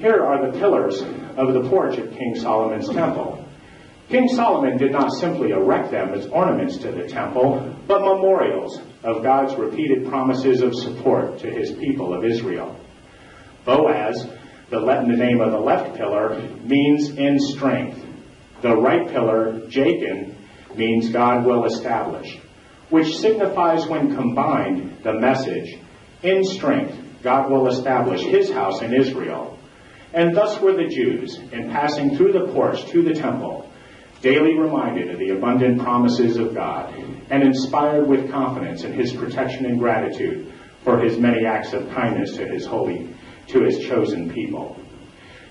Here are the pillars of the porch of King Solomon's temple. King Solomon did not simply erect them as ornaments to the temple, but memorials of God's repeated promises of support to his people of Israel. Boaz, the name of the left pillar, means in strength. The right pillar, Jachin, means God will establish, which signifies when combined the message, in strength, God will establish his house in Israel. And thus were the Jews, in passing through the porch to the temple, daily reminded of the abundant promises of God, and inspired with confidence in his protection and gratitude for his many acts of kindness to his chosen people.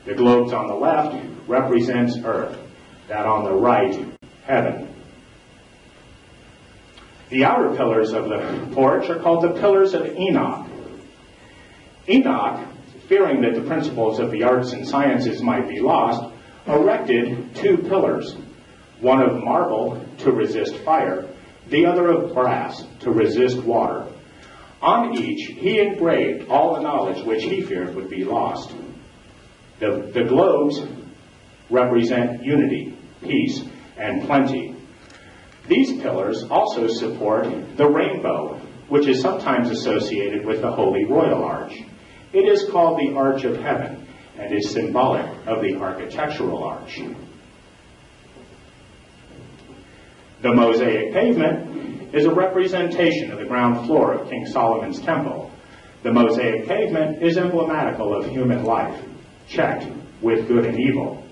The globes on the left represents earth, that on the right, heaven. The outer pillars of the porch are called the pillars of Enoch. Enoch, fearing that the principles of the arts and sciences might be lost, erected two pillars, one of marble to resist fire, the other of brass to resist water. On each he engraved all the knowledge which he feared would be lost. The globes represent unity, peace, and plenty. These pillars also support the rainbow, which is sometimes associated with the Holy Royal Arch. It is called the Arch of Heaven and is symbolic of the architectural arch. The mosaic pavement is a representation of the ground floor of King Solomon's temple. The mosaic pavement is emblematical of human life, checked with good and evil.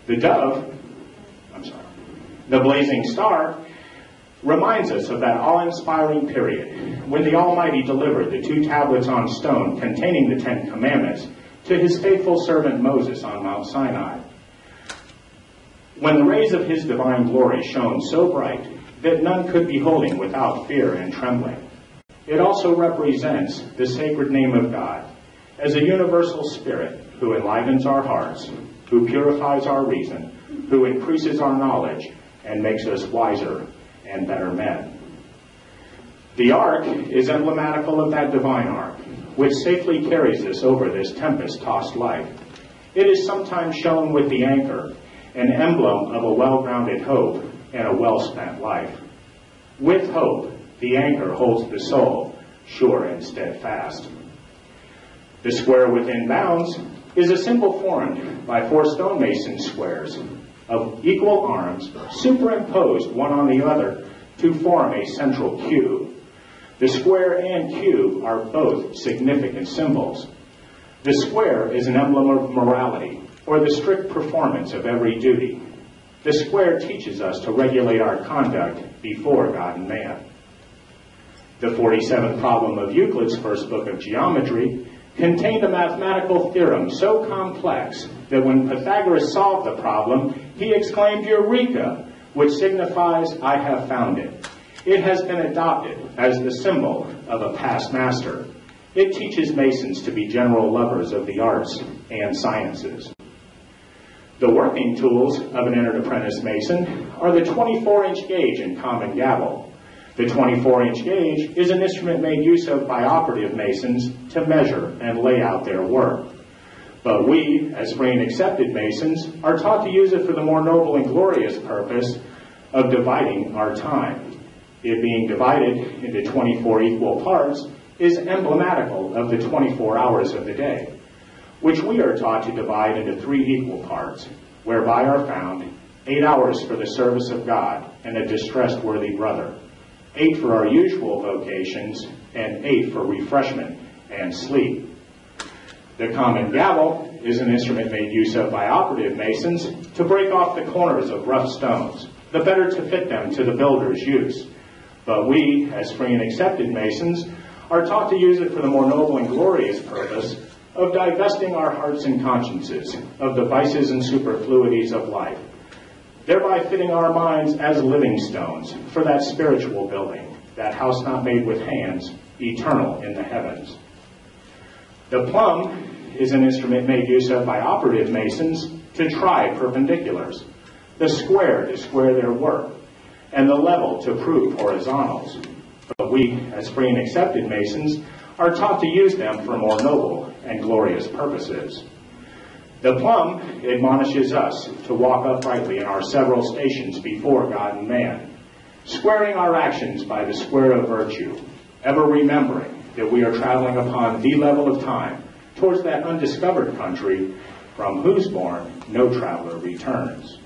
The blazing star, reminds us of that awe-inspiring period when the Almighty delivered the two tablets on stone containing the 10 Commandments to his faithful servant Moses on Mount Sinai. When the rays of his divine glory shone so bright that none could behold him without fear and trembling. It also represents the sacred name of God as a universal spirit who enlivens our hearts, who purifies our reason, who increases our knowledge, and makes us wiser and better men. The ark is emblematical of that divine ark, which safely carries us over this tempest-tossed life. It is sometimes shown with the anchor, an emblem of a well-grounded hope and a well-spent life. With hope, the anchor holds the soul sure and steadfast. The square within bounds is a symbol formed by 4 stonemason squares of equal arms superimposed one on the other to form a central cube. The square and cube are both significant symbols. The square is an emblem of morality, or the strict performance of every duty. The square teaches us to regulate our conduct before God and man. The 47th problem of Euclid's first book of geometry contained a mathematical theorem so complex that when Pythagoras solved the problem, he exclaimed, "Eureka," which signifies, "I have found it." It has been adopted as the symbol of a past master. It teaches Masons to be general lovers of the arts and sciences. The working tools of an entered apprentice Mason are the 24-inch gauge and common gavel. The 24-inch gauge is an instrument made use of by operative Masons to measure and lay out their work. But we, as free and accepted Masons, are taught to use it for the more noble and glorious purpose of dividing our time. It being divided into 24 equal parts is emblematical of the 24 hours of the day, which we are taught to divide into 3 equal parts, whereby are found 8 hours for the service of God and a distressed worthy brother, 8 for our usual vocations, and 8 for refreshment and sleep. The common gavel is an instrument made use of by operative Masons to break off the corners of rough stones, the better to fit them to the builder's use. But we, as free and accepted Masons, are taught to use it for the more noble and glorious purpose of divesting our hearts and consciences of the vices and superfluities of life, thereby fitting our minds as living stones for that spiritual building, that house not made with hands, eternal in the heavens. The plumb is an instrument made use of by operative Masons to try perpendiculars, the square to square their work, and the level to prove horizontals. But we, as free and accepted Masons, are taught to use them for more noble and glorious purposes. The plum admonishes us to walk uprightly in our several stations before God and man, squaring our actions by the square of virtue, ever remembering that we are traveling upon the level of time towards that undiscovered country from whose bourne no traveler returns.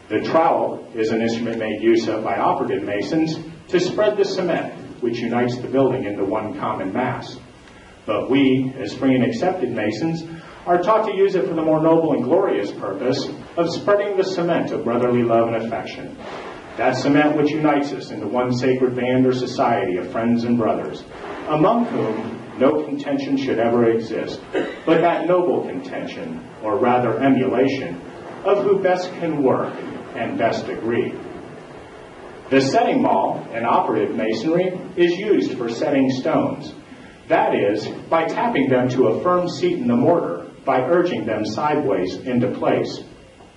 The trowel is an instrument made use of by operative masons to spread the cement which unites the building into one common mass. But we, as free and accepted masons, are taught to use it for the more noble and glorious purpose of spreading the cement of brotherly love and affection. That cement which unites us into one sacred band or society of friends and brothers, among whom no contention should ever exist, but that noble contention, or rather emulation, of who best can work and best agree. The setting maul in operative masonry is used for setting stones. That is, by tapping them to a firm seat in the mortar, by urging them sideways into place.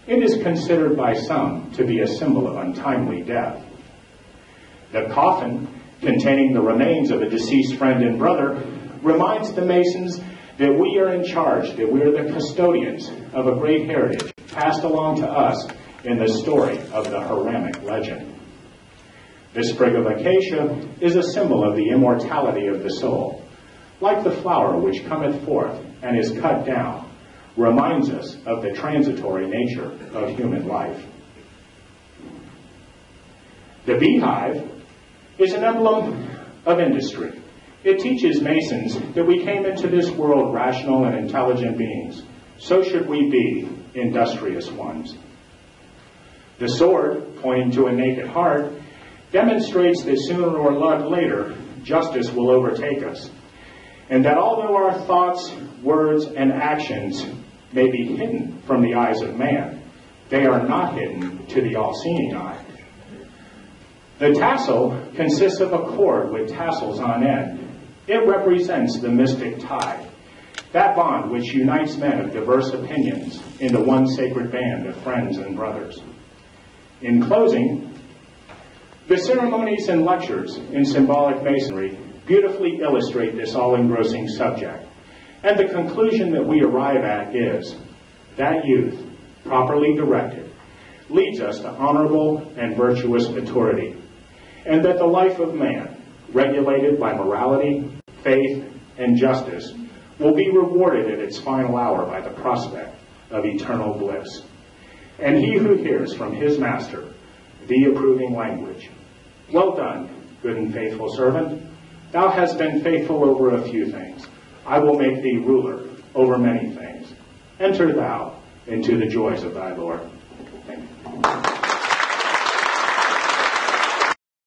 It is considered by some to be a symbol of untimely death. The coffin, containing the remains of a deceased friend and brother, reminds the masons that we are in charge, that we are the custodians of a great heritage passed along to us in the story of the Hiramic legend. The sprig of acacia is a symbol of the immortality of the soul. Like the flower which cometh forth and is cut down, reminds us of the transitory nature of human life. The beehive is an emblem of industry. It teaches masons that we came into this world rational and intelligent beings. So should we be industrious ones. The sword, pointing to a naked heart, demonstrates that sooner or later justice will overtake us, and that although our thoughts, words, and actions may be hidden from the eyes of man, they are not hidden to the all-seeing eye. The tassel consists of a cord with tassels on end. It represents the mystic tie, that bond which unites men of diverse opinions into one sacred band of friends and brothers. In closing, the ceremonies and lectures in symbolic masonry beautifully illustrate this all-engrossing subject, and the conclusion that we arrive at is that youth, properly directed, leads us to honorable and virtuous maturity, and that the life of man, regulated by morality, faith, and justice, will be rewarded at its final hour by the prospect of eternal bliss. And he who hears from his master the approving language, "Well done, good and faithful servant. Thou hast been faithful over a few things. I will make thee ruler over many things. Enter thou into the joys of thy Lord."